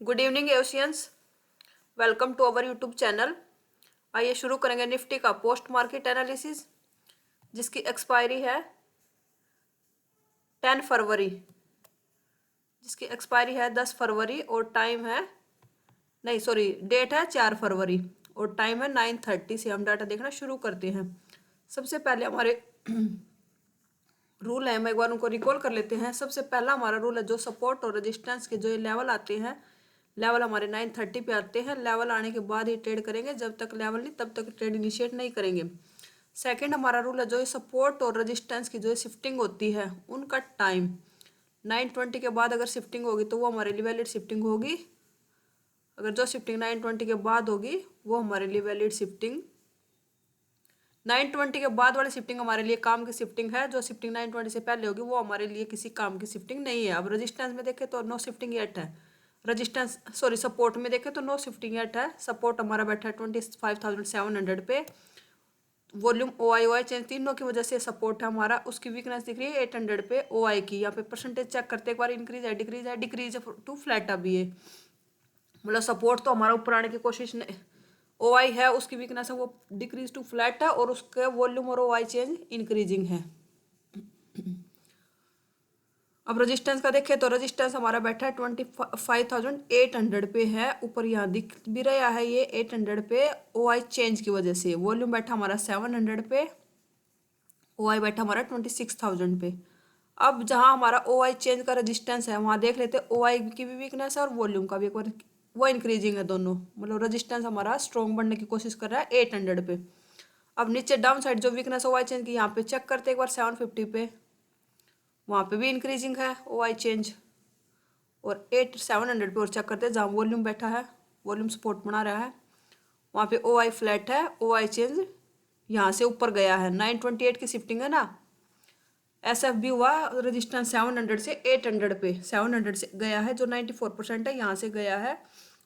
Good evening Asians, welcome to our YouTube channel. आइए शुरू करेंगे निफ्टी का पोस्ट मार्केट एनालिसिस, जिसकी एक्सपायरी है 10 फरवरी, जिसकी एक्सपायरी है 10 फरवरी और टाइम है, नहीं सॉरी, डेट है 4 फरवरी और टाइम है 9:30 से। हम डाटा देखना शुरू करते हैं। सबसे पहले हमारे रूल है, हम एक बार उनको रिकॉल कर लेते हैं। सबसे पहला हमारा रूल है, जो सपोर्ट और रेजिस्टेंस के जो ये लेवल आते हैं, लेवल हमारे 9:30 पे आते हैं। लेवल आने के बाद ही ट्रेड करेंगे, जब तक लेवल नहीं तब तक ट्रेड इनिशिएट नहीं करेंगे। सेकंड हमारा रूल है, जो ये सपोर्ट और रेजिस्टेंस की जो शिफ्टिंग होती है उनका टाइम 9:20 के बाद अगर शिफ्टिंग होगी तो वो हमारे लिए वैलिड शिफ्टिंग होगी। अगर जो शिफ्टिंग 9:20 के बाद होगी वो हमारे लिए वैलिड शिफ्टिंग, 9:20 के बाद वाली शिफ्टिंग हमारे लिए काम की शिफ्टिंग है। जो शिफ्टिंग 9:20 से पहले होगी वो हमारे लिए किसी काम की शिफ्टिंग नहीं है। अब रेजिस्टेंस में देखें तो नो शिफ्टिंग येट है, रेजिस्टेंस सॉरी सपोर्ट में देखें तो नो शिफ्टिंग येट है। सपोर्ट हमारा बैठा है 25,700 पे। वॉल्यूम ओ आई चेंज तीनों की वजह से सपोर्ट है हमारा। उसकी वीकनेस दिख रही है 800 पे ओ की। यहाँ पे परसेंटेज चेक करते एक बार, इंक्रीज है डिक्रीज है, डिक्रीज टू फ्लैट अभी है, मतलब सपोर्ट तो हमारा ऊपर आने की कोशिश नहीं, ओ है उसकी वीकनेस है वो डिक्रीज टू फ्लैट है, और उसके वॉल्यूम और ओ चेंज इंक्रीजिंग है। अब रेजिस्टेंस का देखें तो रेजिस्टेंस हमारा बैठा है 25,800 पे है। ऊपर यहाँ दिख भी रहा है ये 800 पे ओ चेंज की वजह से। वॉल्यूम बैठा हमारा 700 पे, ओ बैठा हमारा 26,000 पे। अब जहाँ हमारा ओ चेंज का रेजिस्टेंस है वहाँ देख लेते ओ की भी वीकनेस है और वॉल्यूम का भी एक बार, वो इंक्रीजिंग है दोनों, मतलब रेजिस्टेंस हमारा स्ट्रॉन्ग बनने की कोशिश कर रहा है 800 पे। अब नीचे डाउन साइड जो वीकनेस ओ चेंज की, यहाँ पे चेक करते एक बार 750 पे, वहाँ पे भी इंक्रीजिंग है ओ चेंज। और 700 पे और चेक करते हैं जहाँ वॉल्यूम बैठा है, वॉल्यूम सपोर्ट बना रहा है, वहाँ पे ओ फ्लैट है, ओ चेंज यहाँ से ऊपर गया है। 928 की शिफ्टिंग है ना, एस एफ भी हुआ रजिस्टेंस 700 से 800 पे, 700 से गया है जो 94% है, यहाँ से गया है।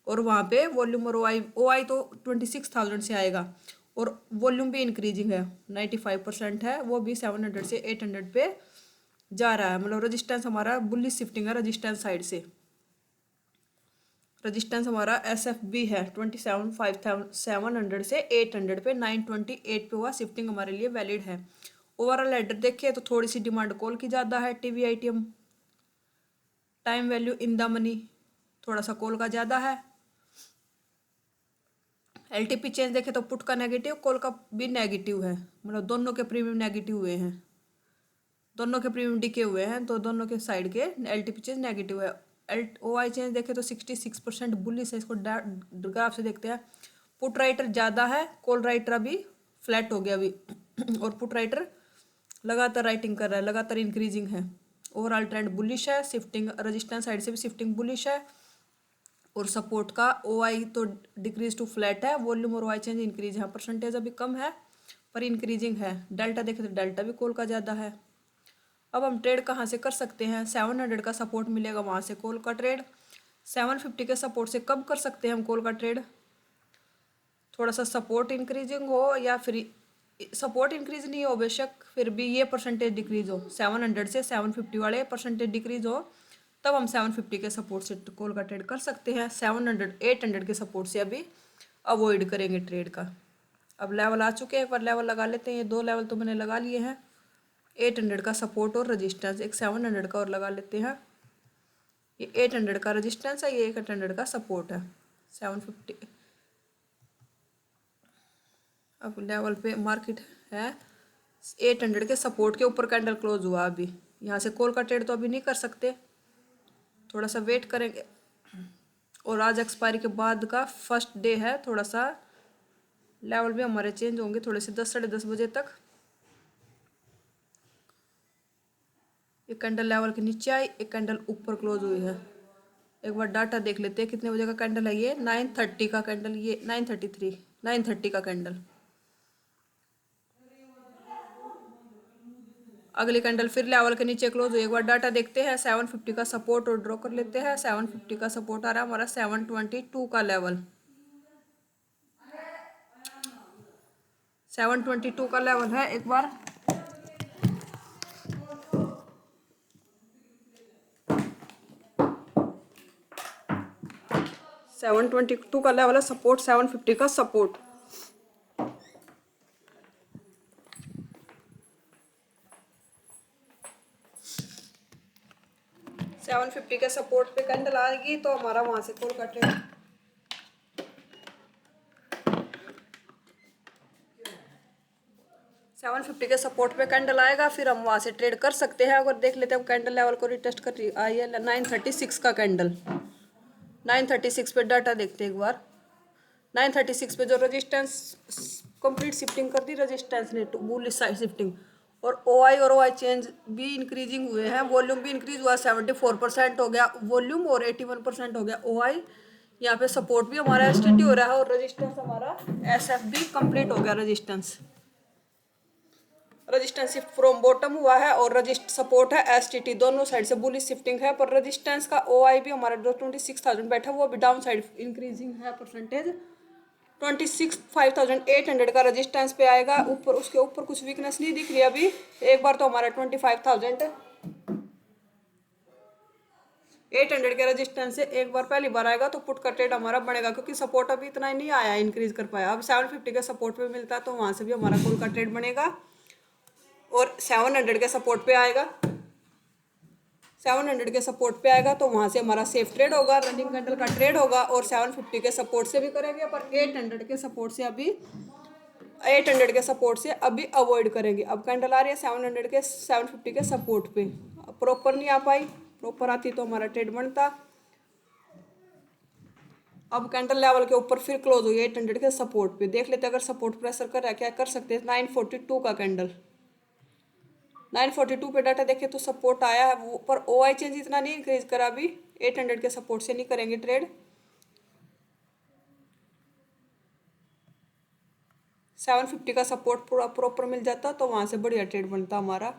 और वहाँ पे वॉल्यूम और ओ आई तो 26,000 से आएगा, और वॉल्यूम भी इंक्रीजिंग है 95% है, वो भी 700 से 800 पे जा रहा है। मतलब रजिस्टेंस हमारा बुलिश शिफ्टिंग है रजिस्टेंस साइड से। रजिस्टेंस हमारा एस एफ बी है 27,700 से 800 पे, 928 पे हुआ शिफ्टिंग हमारे लिए वैलिड है। ओवरऑल हेडर देखिए तो थोड़ी सी डिमांड कॉल की ज़्यादा है। TV ITM time value in the money थोड़ा सा कॉल का ज़्यादा है। एलटीपी चेंज देखे तो पुट का नेगेटिव, कॉल का भी नेगेटिव है, मतलब दोनों के प्रीमियम नेगेटिव हुए हैं, दोनों के प्रीमियम डिके हुए हैं, तो दोनों के साइड के एलटीपी चेंज नेगेटिव है। ओ आई चेंज देखे तो 66% बुलिश है। इसको ग्राफ से देखते हैं, पुट राइटर ज़्यादा है, कॉल राइटर अभी फ्लैट हो गया अभी और पुट राइटर लगातार राइटिंग कर रहा है, लगातार इंक्रीजिंग है। ओवरऑल ट्रेंड बुलिश है, शिफ्टिंग रेजिस्टेंस साइड से भी शिफ्टिंग बुलिश है, और सपोर्ट का ओ आई तो डिक्रीज टू फ्लैट है, वॉल्यूम और ओ आई चेंज इंक्रीज है। परसेंटेज अभी कम है पर इंक्रीजिंग है। डेल्टा देखे तो डेल्टा भी कॉल का ज़्यादा है। अब हम ट्रेड कहाँ से कर सकते हैं, 700 का सपोर्ट मिलेगा वहाँ से कॉल का ट्रेड। 750 के सपोर्ट से कब कर सकते हैं हम कॉल का ट्रेड, थोड़ा सा सपोर्ट इंक्रीजिंग हो या फिर सपोर्ट इंक्रीज नहीं हो बेशक, फिर भी ये परसेंटेज डिक्रीज हो, 700 से 750 वाले परसेंटेज डिक्रीज हो, तब हम 750 के सपोर्ट से कॉल का ट्रेड कर सकते हैं। 800 के सपोर्ट से अभी अवॉइड करेंगे ट्रेड का। अब लेवल आ चुके हैं, एक बार लेवल लगा लेते हैं। ये दो लेवल तो मैंने लगा लिए हैं, 800 का सपोर्ट और रजिस्टेंस, एक 700 का और लगा लेते हैं। ये 800 का रजिस्टेंस है, ये 800 का सपोर्ट है, 750। अब लेवल पे मार्केट है 800 के सपोर्ट के ऊपर कैंडल क्लोज हुआ। अभी यहाँ से कॉल का ट्रेड तो अभी नहीं कर सकते, थोड़ा सा वेट करेंगे। और आज एक्सपायरी के बाद का फर्स्ट डे है, थोड़ा सा लेवल भी हमारे चेंज होंगे थोड़े से 10 साढ़े 10 बजे तक। एक कैंडल लेवल के नीचे आई, एक कैंडल ऊपर क्लोज हुई है। एक बार डाटा देख लेते हैं कितने बजे का कैंडल है। ये 9:30 का कैंडल, ये 9:30 का कैंडल। अगली कैंडल फिर लेवल के नीचे क्लोज हुई। एक बार डाटा देखते हैं, 750 का सपोर्ट और ड्रॉ कर लेते हैं। 750 का सपोर्ट आ रहा है हमारा 722 का लेवल, 722 का लेवल है। एक बार 722 का लेवल है सपोर्ट, 750 का सपोर्ट। 750 के सपोर्ट पे कैंडल आएगी तो हमारा वहां से कॉल का ट्रेड 750 के सपोर्ट पे कैंडल आएगा, फिर हम वहां से ट्रेड कर सकते हैं। अगर देख लेते हैं कैंडल लेवल को रिटेस्ट कर रही आई है 936 का कैंडल। 936 पे डाटा देखते हैं एक बार। 936 पे जो रेजिस्टेंस कंप्लीट शिफ्टिंग कर दी रेजिस्टेंस ने, बुलिश साइड शिफ्टिंग, और OI चेंज भी इंक्रीजिंग हुए हैं। वॉल्यूम भी इंक्रीज हुआ, 74% हो गया वॉल्यूम और 81% हो गया OI। यहाँ पे सपोर्ट भी हमारा STT हो रहा है और रेजिस्टेंस हमारा SF भी कंप्लीट हो गया। रेजिस्टेंस फ्रॉम बॉटम हुआ है और रजिस्ट सपोर्ट है STT, दोनों साइड से बुलिश शिफ्टिंग है। पर रेजिस्टेंस का OI भी हमारा जो 26,000 बैठा वो भी डाउन साइड इंक्रीजिंग है परसेंटेज। 5,800 का रेजिस्टेंस पे आएगा ऊपर, उसके ऊपर कुछ वीकनेस नहीं दिख रही अभी। एक बार तो हमारा 25,800 के रेजिस्टेंस से एक बार पहली बार आएगा तो पुट का ट्रेड हमारा बनेगा, क्योंकि सपोर्ट अभी इतना ही नहीं आया इंक्रीज कर पाया। अब 750 के सपोर्ट पे मिलता है तो वहां से भी हमारा कॉल का ट्रेड बनेगा और 700 के सपोर्ट पे आएगा। 700 के सपोर्ट पे आएगा तो वहां से हमारा सेफ ट्रेड होगा, रनिंग कैंडल का ट्रेड होगा। और 750 के सपोर्ट से भी करेंगे, पर 800 के सपोर्ट से अभी 800 के सपोर्ट से अभी अवॉइड करेंगे। अब कैंडल आ रही है 700 के 750 के सपोर्ट पे, प्रॉपर नहीं आ पाई, प्रॉपर आती तो हमारा ट्रेड बनता। अब कैंडल लेवल के ऊपर फिर क्लोज हुई 800 के सपोर्ट पे, देख लेते अगर सपोर्ट प्रेशर कर रहा है क्या कर सकते हैं। 942 का कैंडल, 942 पे डाटा देखे तो सपोर्ट आया है वो, पर OI चेंज इतना नहीं इंक्रीज करा अभी। 800 के सपोर्ट से नहीं करेंगे ट्रेड। 750 का सपोर्ट पूरा प्रॉपर मिल जाता तो वहां से बढ़िया ट्रेड बनता हमारा।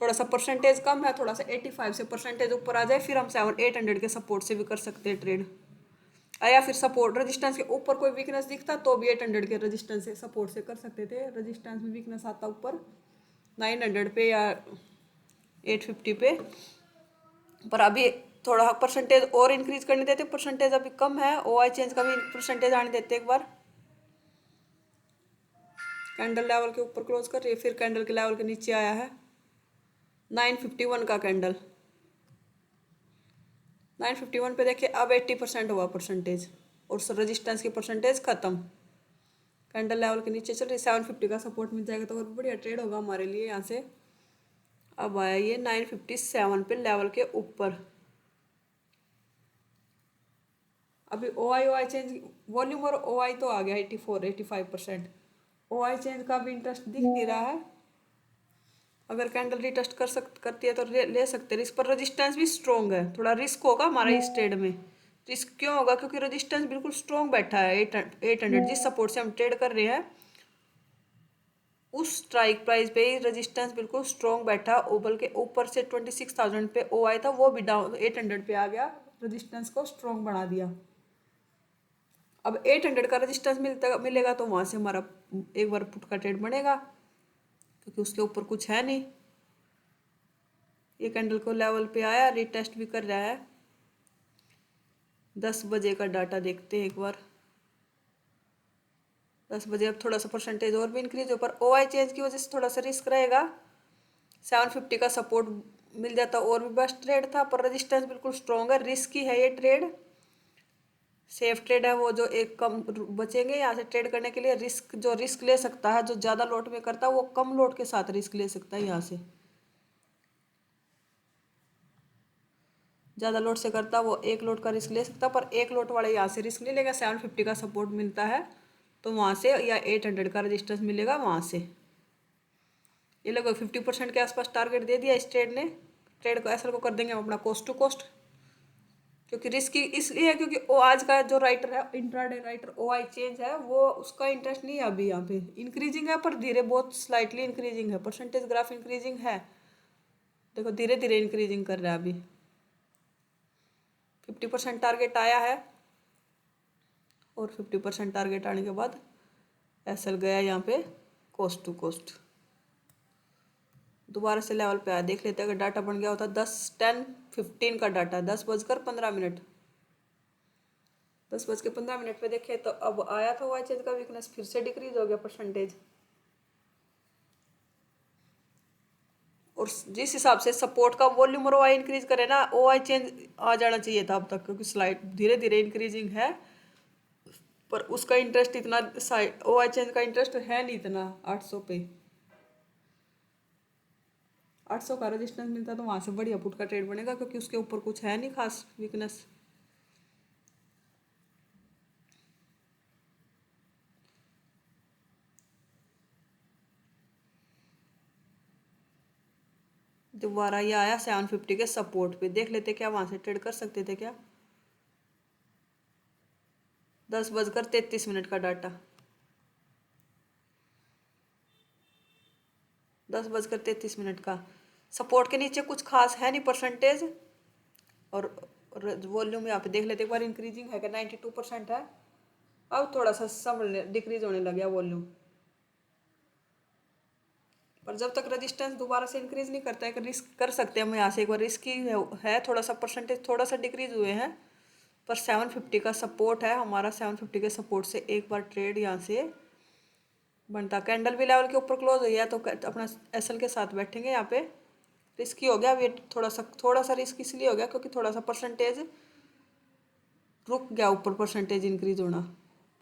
थोड़ा सा परसेंटेज कम है, थोड़ा सा 85 से परसेंटेज ऊपर आ जाए फिर हम 800 के सपोर्ट से भी कर सकते हैं ट्रेड। या फिर सपोर्ट रेजिस्टेंस के ऊपर कोई वीकनेस दिखता तो भी 800 के रेजिस्टेंस से सपोर्ट से कर सकते थे। रेजिस्टेंस में वीकनेस आता ऊपर 900 पे या 850 पे, पर अभी थोड़ा परसेंटेज और इंक्रीज करने देते, परसेंटेज अभी कम है। OI चेंज का भी परसेंटेज आने देते एक बार। कैंडल लेवल के ऊपर क्लोज कर रही है, फिर कैंडल के लेवल के नीचे आया है 951 का कैंडल। 951 पे देखिए अब 80% हुआ परसेंटेज और रेजिस्टेंस की परसेंटेज खत्म। कैंडल लेवल के नीचे चल रही, 750 का सपोर्ट मिल जाएगा तो और बढ़िया ट्रेड होगा हमारे लिए यहाँ से। अब आया ये 957 पे लेवल के ऊपर। अभी OI चेंज वॉल्यूम और OI तो आ गया 85%। OI चेंज का भी इंटरेस्ट दिख नहीं रहा है। अगर कैंडल रिटेस्ट करती है तो ले सकते हैं रिस्क, पर रेजिस्टेंस भी स्ट्रॉन्ग है। थोड़ा रिस्क होगा हमारा इस ट्रेड में। रिस्क क्यों होगा, क्योंकि रेजिस्टेंस बिल्कुल स्ट्रॉन्ग बैठा है। 800 जिस सपोर्ट से हम ट्रेड कर रहे हैं उस स्ट्राइक प्राइस पे ही रेजिस्टेंस बिल्कुल स्ट्रॉन्ग बैठा। ओबल के ऊपर से 26,000 पे OI था वो भी डाउन 800 पे आ गया, रेजिस्टेंस को स्ट्रॉन्ग बना दिया। अब 800 का रेजिस्टेंस मिलेगा तो वहां से हमारा एक बार पुट का ट्रेड बनेगा, क्योंकि उसके ऊपर कुछ है नहीं। ये कैंडल को लेवल पे आया, रिटेस्ट भी कर रहा है। 10 बजे का डाटा देखते हैं एक बार। 10 बजे अब थोड़ा सा परसेंटेज और भी इंक्रीज हो, पर OI चेंज की वजह से थोड़ा सा रिस्क रहेगा। 750 का सपोर्ट मिल जाता और भी बेस्ट ट्रेड था, पर रेजिस्टेंस बिल्कुल स्ट्रॉन्ग है। रिस्की है ये ट्रेड, सेफ ट्रेड है वो जो एक कम बचेंगे यहाँ से ट्रेड करने के लिए। रिस्क जो रिस्क ले सकता है, जो ज़्यादा लोट में करता है वो कम लोट के साथ रिस्क ले सकता है। यहाँ से ज़्यादा लोट से करता वो एक लोट का रिस्क ले सकता, पर एक लोट वाले यहाँ से रिस्क नहीं लेगा। 750 का सपोर्ट मिलता है तो वहाँ से, या 800 का रजिस्टेंस मिलेगा वहाँ से। ये लगभग 50% के आसपास टारगेट दे दिया इस ट्रेड ने। ट्रेड को एसएल को कर देंगे हम अपना कोस्ट टू कोस्ट, क्योंकि रिस्की इसलिए है क्योंकि वो आज का जो राइटर है इंट्राडे राइटर OI चेंज है वो उसका इंटरेस्ट नहीं है अभी। यहाँ पे इंक्रीजिंग है पर धीरे, बहुत स्लाइटली इंक्रीजिंग है। परसेंटेज ग्राफ इंक्रीजिंग है, देखो धीरे धीरे इंक्रीजिंग कर रहा है। अभी 50% टारगेट आया है और 50% टारगेट आने के बाद एसएल गया यहाँ पे कोस्ट टू कोस्ट। दोबारा से लेवल पे आया, देख लेते हैं अगर डाटा बन गया होता। 10:10:15 का डाटा, 10:15 10:15 पे देखे तो अब आया था वाई चेंज का वीकनेस, फिर से डिक्रीज हो गया परसेंटेज। और जिस हिसाब से सपोर्ट का वॉल्यूम और वाई इंक्रीज करे ना, ओ आई चेंज आ जाना चाहिए था अब तक, क्योंकि स्लाइड धीरे धीरे इंक्रीजिंग है, पर उसका इंटरेस्ट इतना ओ आई चेंज का इंटरेस्ट है नहीं इतना। 800 पे 800 का रेजिस्टेंस मिलता तो वहां से बढ़िया पुट का ट्रेड बनेगा, क्योंकि उसके ऊपर कुछ है नहीं खास वीकनेस। दोबारा ये आया 750 के सपोर्ट पे, देख लेते क्या वहां से ट्रेड कर सकते थे क्या। 10:33 का डाटा, 10:33 का सपोर्ट के नीचे कुछ खास है नहीं परसेंटेज। और वॉल्यूम यहाँ पे देख लेते एक बार, इंक्रीजिंग है क्या, 92% है। अब थोड़ा सा संभलने डिक्रीज होने लग गया वॉल्यूम, पर जब तक रेजिस्टेंस दोबारा से इंक्रीज नहीं करता है, रिस्क कर सकते हैं हम यहाँ से एक बार। रिस्क है थोड़ा सा, परसेंटेज थोड़ा सा डिक्रीज हुए हैं, पर 750 का सपोर्ट है हमारा। 750 के सपोर्ट से एक बार ट्रेड यहाँ से बनता। कैंडल भी लेवल के ऊपर क्लोज हो गया, तो अपना एसएल के साथ बैठेंगे यहाँ पे। रिस्की हो गया अब ये, थोड़ा सा रिस्क इसलिए हो गया क्योंकि थोड़ा सा परसेंटेज रुक गया ऊपर, परसेंटेज इंक्रीज होना।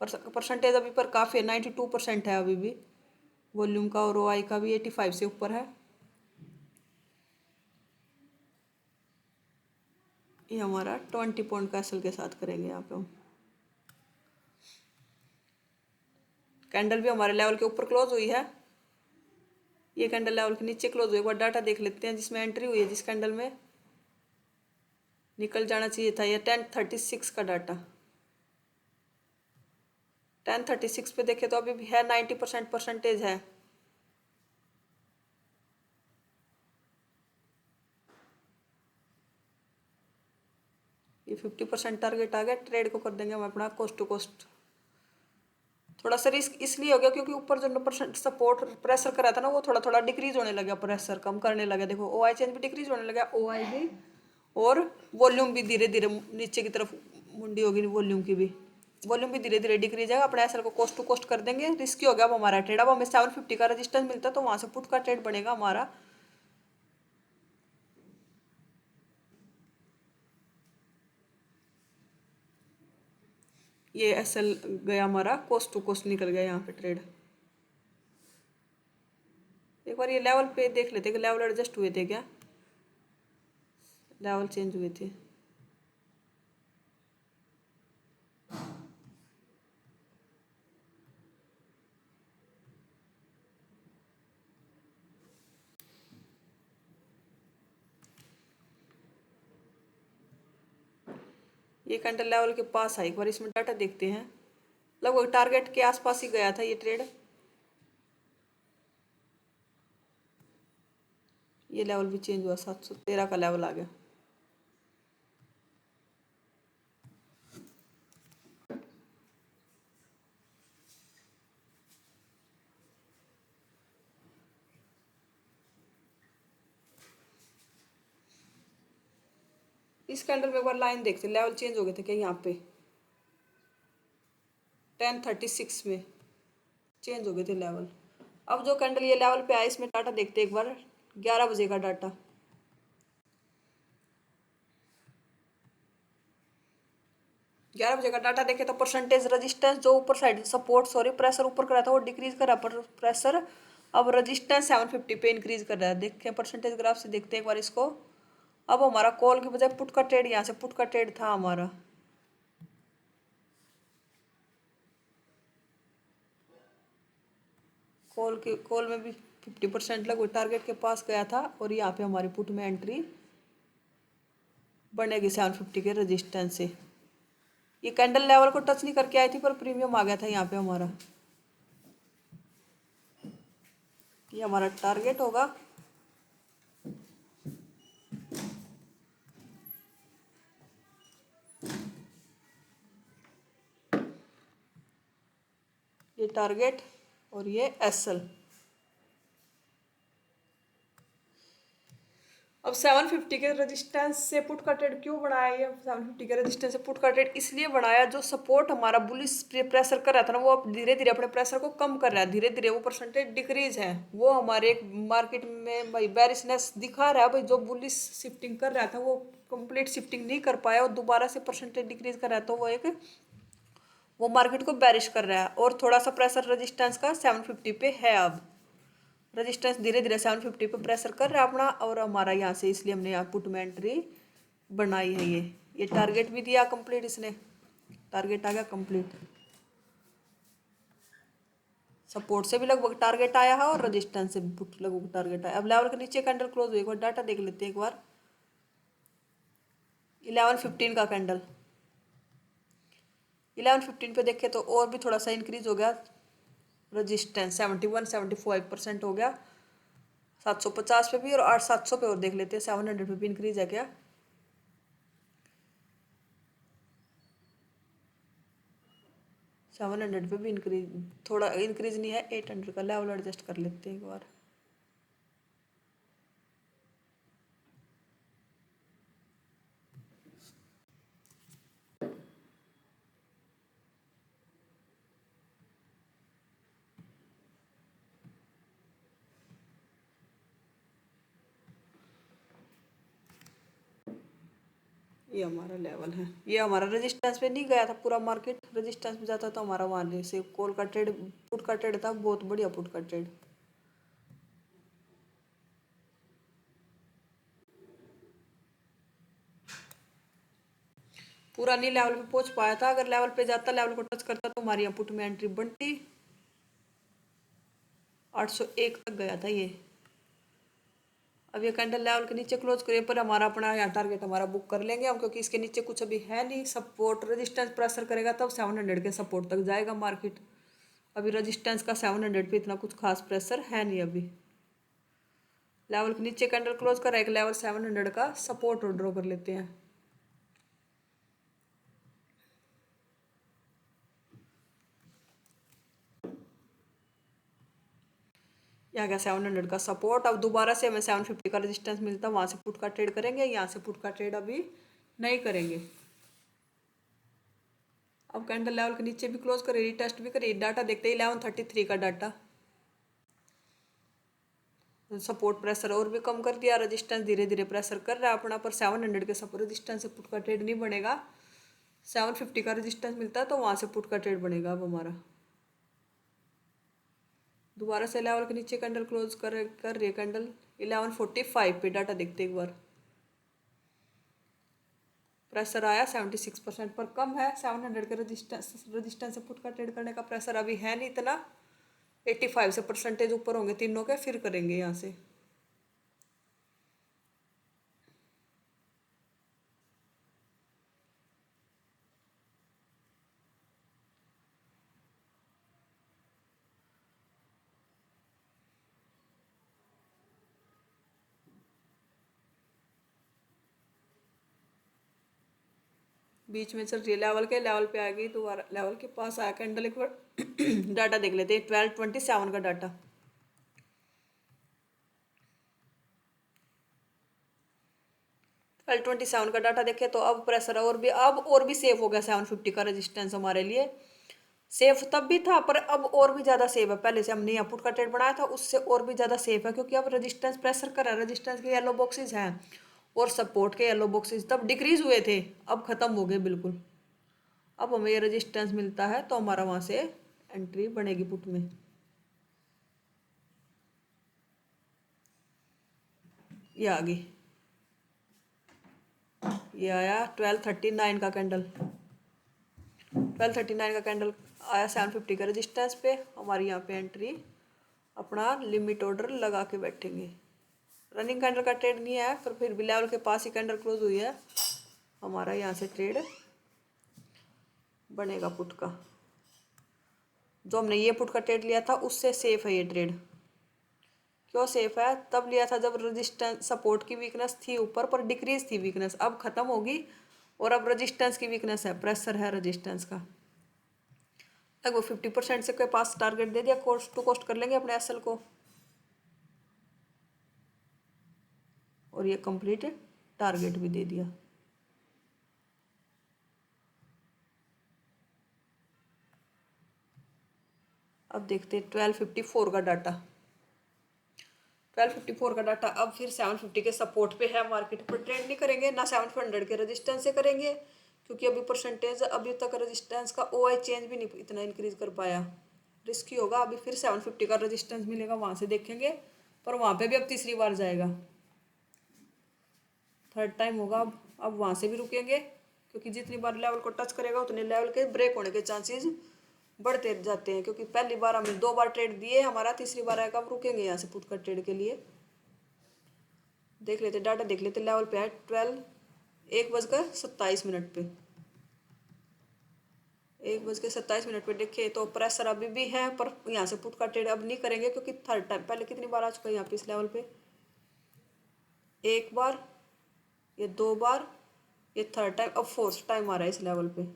परसेंटेज अभी पर काफ़ी है, 92% है अभी भी वॉल्यूम का, और ओआई का भी 85 से ऊपर है। ये हमारा 20 पॉइंट का एसएल के साथ करेंगे यहाँ पे हम। कैंडल भी हमारे लेवल के ऊपर क्लोज हुई है, ये कैंडल लेवल के नीचे क्लोज हुई। एक बार डाटा देख लेते हैं जिसमें एंट्री हुई है, जिस कैंडल में निकल जाना चाहिए था, ये 1036 का डाटा। 1036 पे देखे तो अभी भी है 90% परसेंटेज है। ये 50% टारगेट आ गया, ट्रेड को कर देंगे हम अपना कोस्ट टू कोस्ट। थोड़ा सा रिस्क इसलिए हो गया क्योंकि ऊपर जो परसेंट सपोर्ट प्रेशर करा था ना, वो थोड़ा थोड़ा डिक्रीज होने लगा, प्रेशर कम करने लगा। देखो ओ आई चेंज भी डिक्रीज होने लगा, ओ आई भी, और वॉल्यूम भी धीरे धीरे नीचे की तरफ मुंडी होगी, वॉल्यूम भी धीरे धीरे डिक्रीज है। अपने एसएल को कोस्ट टू कोस्ट कर देंगे। रिस्की हो गया अब हमारा ट्रेड। अब हमें 750 का रजिस्टेंस मिलता तो वहां से पुट का ट्रेड बनेगा हमारा। ये एसएल गया हमारा, कोस्ट टू कोस्ट निकल गया यहाँ पे ट्रेड। एक बार ये लेवल पे देख लेते कि लेवल एडजस्ट हुए थे क्या, लेवल चेंज हुए थे। ये कैंडल लेवल के पास है, एक बार इसमें डाटा देखते हैं। लगभग टारगेट के आसपास ही गया था ये ट्रेड। ये लेवल भी चेंज हुआ, 713 का लेवल आ गया। इस कैंडल में एक बार लाइन देखते, लेवल चेंज हो गए थे क्या यहाँ पे, 1036 में चेंज हो गए थे लेवल। अब जो कैंडल ये लेवल पे आया, इसमें डाटा देखते एक बार, 11 बजे का डाटा। ग्यारह बजे का डाटा देखे तो परसेंटेज रजिस्टेंस जो ऊपर साइड सपोर्ट प्रेशर ऊपर करा था वो डिक्रीज करा, पर प्रेशर अब रजिस्टेंस 750 पे इंक्रीज कर रहा है। देखते हैं परसेंटेज ग्राफ से, देखते हैं एक बार इसको। अब हमारा कॉल की बजाय पुट का ट्रेड, यहाँ से पुट का ट्रेड था हमारा। कॉल में भी 50% लगभग टारगेट के पास गया था, और यहाँ पे हमारी पुट में एंट्री बनेगी 750 के रजिस्टेंस से। ये कैंडल लेवल को टच नहीं करके आई थी, पर प्रीमियम आ गया था यहाँ पे हमारा। ये हमारा टारगेट होगा। ये टारगेट और ये एसएल। अब 750 के रेजिस्टेंस से पुट का ट्रेड क्यों बनाया? ये 750 के रेजिस्टेंस से पुट का ट्रेड इसलिए बनाया, जो सपोर्ट हमारा बुलिश प्रेशर कर रहा था ना, वो अब धीरे धीरे अपने प्रेशर को कम कर रहा है, धीरे धीरे वो परसेंटेज डिक्रीज है, वो हमारे मार्केट में भाई बेरिशनेस दिखा रहा है भाई, जो बुलिश शिफ्टिंग कर रहा था वो कंप्लीट शिफ्टिंग नहीं कर पाया और दोबारा से परसेंटेज डिक्रीज कर रहा है, तो वो मार्केट को बेरिश कर रहा है। और थोड़ा सा प्रेशर रेजिस्टेंस का 750 पे है, अब रेजिस्टेंस धीरे धीरे 750 पे प्रेशर कर रहा है अपना, और हमारा यहाँ से इसलिए हमने यहाँ पुट में एंट्री बनाई है। ये टारगेट भी दिया कंप्लीट, इसने टारगेट आ गया कंप्लीट, सपोर्ट से भी लगभग टारगेट आया है और रेजिस्टेंस से भी पुट लगभग टारगेट आया। अब लेवल के नीचे कैंडल क्लोज हुई, एक बार डाटा देख लेते हैं एक बार। 11:15 का कैंडल, 11:15 पे देखे तो और भी थोड़ा सा इंक्रीज हो गया, रेजिस्टेंस 71-75% हो गया, 750 पे भी और 800-700 पे और देख लेते हैं, 700 पे भी इंक्रीज है क्या? सेवन हंड्रेड पे भी इंक्रीज, थोड़ा इंक्रीज नहीं है, 800 का लेवल एडजस्ट कर लेते हैं एक बार। ये हमारा लेवल है, ये हमारा रेजिस्टेंस पे नहीं गया था पूरा मार्केट, रेजिस्टेंस पे जाता तो हमारा वहाँ से कॉल का ट्रेड, पुट का ट्रेड था, बहुत बढ़िया पुट का ट्रेड। पूरा नहीं लेवल पे पहुंच पाया था, अगर लेवल पे जाता, लेवल को टच करता, तो हमारी यहाँ पुट में एंट्री बनती। 801 तक गया था ये। अब ये कैंडल लेवल के नीचे क्लोज करिए, पर हमारा अपना यहाँ टारगेट हमारा बुक कर लेंगे हम, क्योंकि इसके नीचे कुछ अभी है नहीं, सपोर्ट रेजिस्टेंस प्रेशर करेगा तब 700 के सपोर्ट तक जाएगा मार्केट। अभी रेजिस्टेंस का 700 पे इतना कुछ खास प्रेशर है नहीं अभी। लेवल के नीचे कैंडल क्लोज कर एक लेवल 700 का सपोर्ट और ड्रॉ कर लेते हैं। यहाँ का 700 का सपोर्ट, अब दोबारा से हमें 750 का रेजिस्टेंस मिलता है, वहाँ से पुट का ट्रेड करेंगे, यहाँ से पुट का ट्रेड अभी नहीं करेंगे। अब कैंडल लेवल के नीचे भी क्लोज करिए, टेस्ट भी करिए, डाटा देखते हैं 1133 का डाटा, सपोर्ट प्रेशर और भी कम कर दिया, रेजिस्टेंस धीरे धीरे प्रेशर कर रहा है अपना, पर 700 के सपोर्ट रेजिस्टेंस से पुट का ट्रेड नहीं बनेगा, 750 का रेजिस्टेंस मिलता है तो वहाँ से पुट का ट्रेड बनेगा अब हमारा। दोबारा से लेवल के नीचे कैंडल क्लोज कर रही है कैंडल, 1145 पे डाटा देखते एक बार। प्रेशर आया 76% पर कम है, 700 के रेजिस्टेंस से पुट का ट्रेड करने का प्रेशर अभी है नहीं इतना, 85 से परसेंटेज ऊपर होंगे तीनों के, फिर करेंगे यहाँ से। बीच में चल रही है लेवल पे आ गई, दोबारा लेवल के पास आया कैंडल, एक बार डाटा देख लेते हैं 1227 का डाटा। L27 का डाटा देखे तो अब प्रेशर और भी सेफ हो गया, 750 का रेजिस्टेंस हमारे लिए सेफ तब भी था, पर अब और भी ज़्यादा सेफ है, पहले से हमने यहाँ पुट का ट्रेड बनाया था उससे और भी ज़्यादा सेफ है, क्योंकि अब रेजिस्टेंस प्रेशर कर रहा है, रेजिस्टेंस के येलो बॉक्सेस हैं और सपोर्ट के येलो बॉक्सेस तब डिक्रीज हुए थे, अब ख़त्म हो गए बिल्कुल। अब हमें ये रेजिस्टेंस मिलता है तो हमारा वहाँ से एंट्री बनेगी पुट में। ये आ गई, ये आया 1239 का कैंडल, 1239 का कैंडल आया 750 का रेजिस्टेंस पे, हमारी यहाँ पे एंट्री अपना लिमिट ऑर्डर लगा के बैठेंगे। रनिंग कैंडल का ट्रेड नहीं है, पर फिर भी लेवल के पास ही कैंडल क्लोज हुई है, हमारा यहाँ से ट्रेड बनेगा पुट का। जो हमने ये पुट का ट्रेड लिया था उससे सेफ है ये ट्रेड। क्यों सेफ है? तब लिया था जब रेजिस्टेंस सपोर्ट की वीकनेस थी ऊपर, पर डिक्रीज थी वीकनेस, अब खत्म होगी और अब रेजिस्टेंस की वीकनेस है, प्रेशर है रेजिस्टेंस का। लगभग 50% से के पास टारगेट दे दिया, कोस्ट टू कोस्ट कर लेंगे अपने एसएल को। और ये कंप्लीट टारगेट भी दे दिया। अब देखते हैं 1254 का डाटा। 1254 का डाटा अब फिर 750 के सपोर्ट पे है, मार्केट पर ट्रेड नहीं करेंगे ना 700 के रेजिस्टेंस से करेंगे, क्योंकि अभी परसेंटेज अभी तक रेजिस्टेंस का ओआई चेंज भी नहीं इतना इंक्रीज कर पाया, रिस्की होगा। अभी फिर 750 का रेजिस्टेंस मिलेगा, वहाँ से देखेंगे, पर वहाँ पे भी अब तीसरी बार जाएगा, थर्ड टाइम होगा। अब वहाँ से भी रुकेंगे, क्योंकि जितनी बार लेवल को टच करेगा उतने लेवल के ब्रेक होने के चांसेस बढ़ते जाते हैं, क्योंकि पहली बार हमने 2 बार ट्रेड दिए, हमारा तीसरी बार आएगा, अब रुकेंगे यहाँ से पुट का ट्रेड के लिए। देख लेते डाटा, देख लेते लेवल पे है 1:27 पे, 1:27 पे देखे तो प्रेशर अभी भी है, पर यहाँ से पुट का ट्रेड अब नहीं करेंगे, क्योंकि थर्ड टाइम, पहले कितनी बार आ चुका है यहाँ पे इस लेवल पे, 1 बार, ये 2 बार, ये थर्ड टाइम, अब फोर्थ टाइम आ रहा है इस लेवल पे।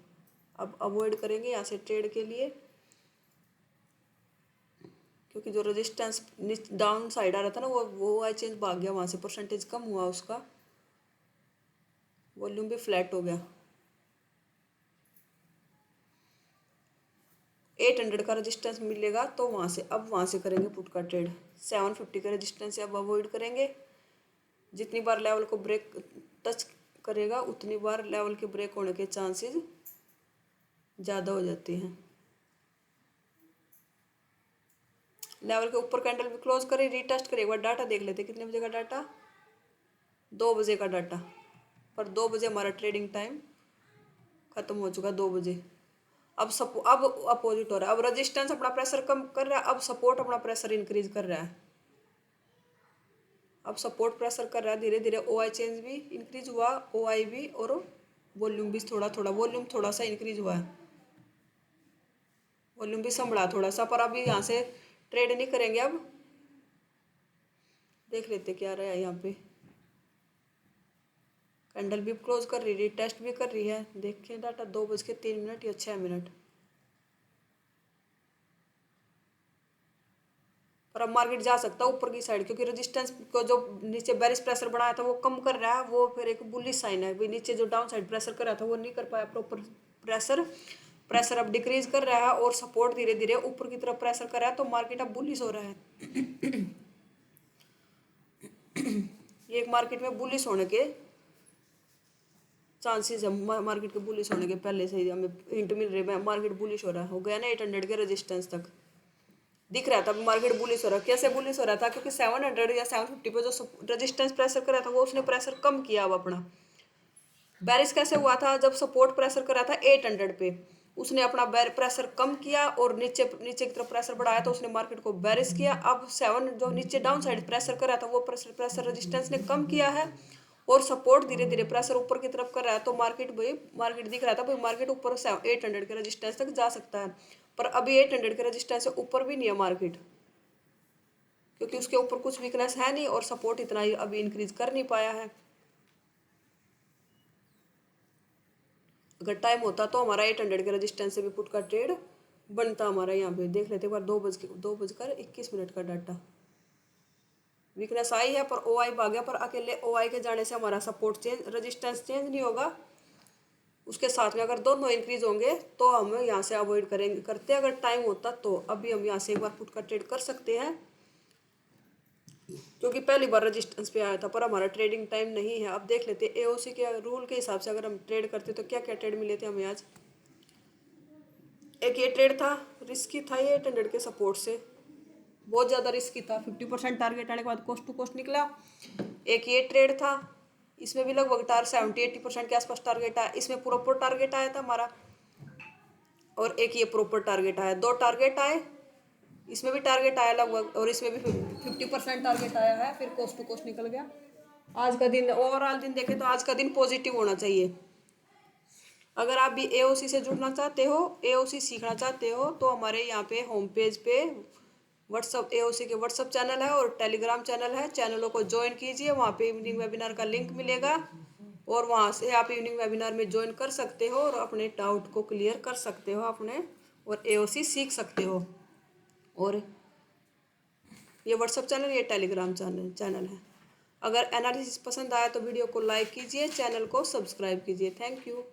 अब अवॉइड करेंगे यहाँ से ट्रेड के लिए, क्योंकि जो रेजिस्टेंस डाउन साइड आ रहा था ना, वो आई चेंज भाग गया, वहाँ से परसेंटेज कम हुआ, उसका वॉल्यूम भी फ्लैट हो गया। 800 का रेजिस्टेंस मिलेगा तो वहाँ से अब वहाँ से करेंगे पुट का ट्रेड। 750 का रेजिस्टेंस से अब अवॉइड करेंगे, जितनी बार लेवल को ब्रेक टच करेगा उतनी बार लेवल के ब्रेक होने के चांसेस ज़्यादा हो जाते हैं। लेवल के ऊपर कैंडल भी क्लोज करें, रीटेस्ट करें, एक बार डाटा देख लेते कितने बजे का डाटा, 2 बजे का डाटा, पर 2 बजे हमारा ट्रेडिंग टाइम खत्म हो चुका, 2 बजे। अब अपोजिट हो रहा है, अब रेजिस्टेंस अपना प्रेशर कम कर रहा है, अब सपोर्ट अपना प्रेशर इंक्रीज कर रहा है, अब सपोर्ट प्रेशर कर रहा है धीरे धीरे। ओआई चेंज भी इंक्रीज हुआ, ओआई भी, और वॉल्यूम भी वॉल्यूम थोड़ा सा इंक्रीज हुआ है, वॉल्यूम भी संभला थोड़ा सा, पर अभी यहाँ से ट्रेड नहीं करेंगे। अब देख लेते क्या रहा है, यहाँ पे कैंडल भी क्लोज कर रही है, टेस्ट भी कर रही है, देखें डाटा 2:03 या 6 पर अब मार्केट जा सकता है ऊपर की साइड, क्योंकि रेजिस्टेंस को जो नीचे बेरिश प्रेशर बनाया था वो कम कर रहा है, वो फिर एक बुलिश साइन है। भाई नीचे जो डाउन साइड प्रेशर कर रहा था वो नहीं कर पाया प्रॉपर प्रेशर अब डिक्रीज कर रहा है, और सपोर्ट धीरे धीरे ऊपर की तरफ प्रेशर कर रहा है, तो मार्केट अब बुलिश हो रहा है। ये एक मार्केट में बुलिश होने के चांसेस है, मार्केट के बुलिश होने के पहले से ही हमें हिंट मिल रही है, मार्केट बुलिश हो रहा है, हो गया ना 800 के रेजिस्टेंस तक दिख रहा था, मार्केट बुलिश हो रहा है। कैसे बुलिश हो रहा था, क्योंकि 700 या 750 पे जो रेजिस्टेंस प्रेशर कर रहा था वो उसने प्रेशर कम किया अब अपना। बैरिश कैसे हुआ था, जब सपोर्ट प्रेशर कर रहा था 800 पे, उसने अपना प्रेशर कम किया और नीचे की तरफ प्रेशर बढ़ाया, तो उसने मार्केट को बैरिश किया। अब 7 जो नीचे डाउन साइड प्रेशर कर रहा था वो प्रेशर रेजिस्टेंस ने कम किया है, और सपोर्ट धीरे धीरे प्रेशर ऊपर की तरफ कर रहा है, तो मार्केट दिख रहा था भाई मार्केट ऊपर 800 के रेजिस्टेंस तक जा सकता है, पर अभी 800 के रेजिस्टेंस से ऊपर भी नहीं है मार्केट, क्योंकि उसके ऊपर कुछ वीकनेस है नहीं, और सपोर्ट इतना ही अभी इंक्रीज कर नहीं पाया है। अगर टाइम होता तो हमारा 800 के रेजिस्टेंस से भी पुट का ट्रेड बनता हमारा। यहाँ पे देख लेते एक बार 2:21 का डाटा, वीकनेस आई है पर ओआई भाग गया, पर अकेले ओआई के जाने से हमारा सपोर्ट रेजिस्टेंस चेंज नहीं होगा, उसके साथ में अगर दोनों इंक्रीज होंगे तो हम यहाँ से अवॉइड करते अगर टाइम होता तो। अभी हम यहाँ से एक बार पुट का ट्रेड कर सकते हैं, क्योंकि पहली बार रेजिस्टेंस पे आया था, पर हमारा ट्रेडिंग टाइम नहीं है। अब देख लेते एओसी के रूल के हिसाब से अगर हम ट्रेड करते तो क्या क्या ट्रेड मिले थे हमें आज। एक ये ट्रेड था, रिस्की था ये 800 के सपोर्ट से, बहुत ज़्यादा रिस्की था, 50% टारगेट आने के बाद कोस्ट टू कोस्ट निकला। एक ये ट्रेड था, इसमें भी लगभग 70-80% के आसपास टारगेट आया, इसमें प्रॉपर टारगेट आया था हमारा, और एक ये प्रॉपर टारगेट आया, 2 टारगेट आए, इसमें भी टारगेट आया लगभग, और इसमें भी 50% टारगेट आया है, फिर कोस्ट टू कोस्ट निकल गया। आज का दिन ओवरऑल दिन देखें तो आज का दिन पॉजिटिव होना चाहिए। अगर आप भी एओसी से जुड़ना चाहते हो, एओसी सीखना चाहते हो, तो हमारे यहाँ पे होम पेज पे व्हाट्सअप एओसी के व्हाट्सअप चैनल है और टेलीग्राम चैनल है, चैनलों को ज्वाइन कीजिए, वहाँ पे इवनिंग वेबिनार का लिंक मिलेगा, और वहाँ से आप इवनिंग वेबिनार में ज्वाइन कर सकते हो और अपने डाउट को क्लियर कर सकते हो अपने, और एओसी सीख सकते हो। और ये व्हाट्सअप चैनल, ये टेलीग्राम चैनल है। अगर एनालिसिस पसंद आया तो वीडियो को लाइक कीजिए, चैनल को सब्सक्राइब कीजिए। Thank you.